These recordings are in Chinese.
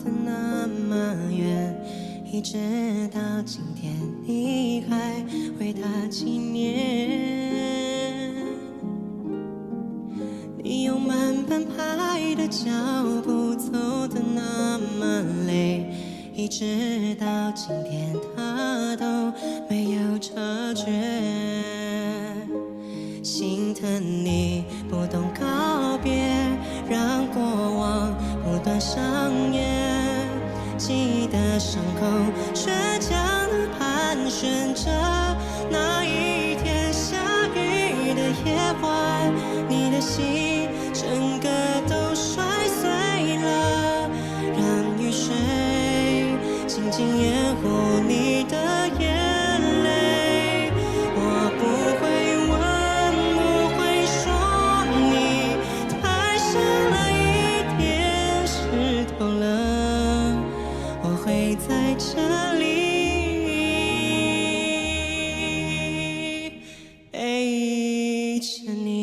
的那么远，一直到今天你还为他纪念。你用慢半拍的脚步走的那么累，一直到今天他都没有察觉。心疼你不懂告别，让过往不断上演，记得伤口倔强地盘旋着。那一天下雨的夜晚，你的心整个都摔碎了，让雨水静静掩护你的眼泪。我不会问，不会说，你太像了一点石头了，我会在这里陪着你。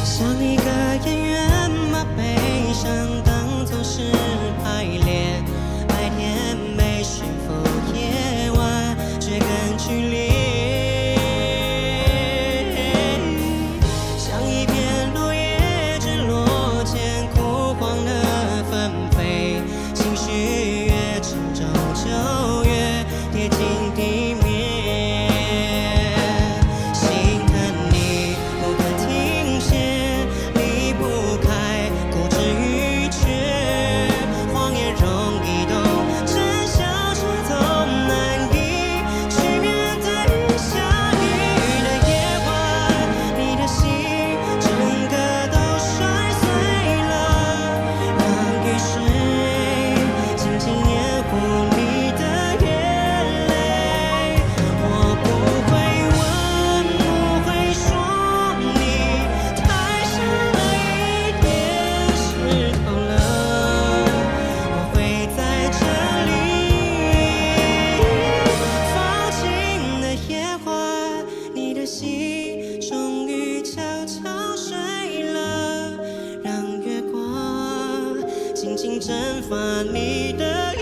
像一个演员，把悲伤当作是排练，白天被驯服，夜晚却更剧烈。像一片落叶坠落前枯黄的纷飞，情绪越沉重就越贴近地面。心疼你不肯停歇，离不开固执与倔，谎言容易懂，真相却总难以去面对。下雨的夜晚，你的心整个都摔碎了，让雨水静静掩护你的眼泪。我不会问，不会说，你太像了一点石头了，我会在这里。放晴的夜晚，你的心终于悄悄睡了，让月光静静蒸发你的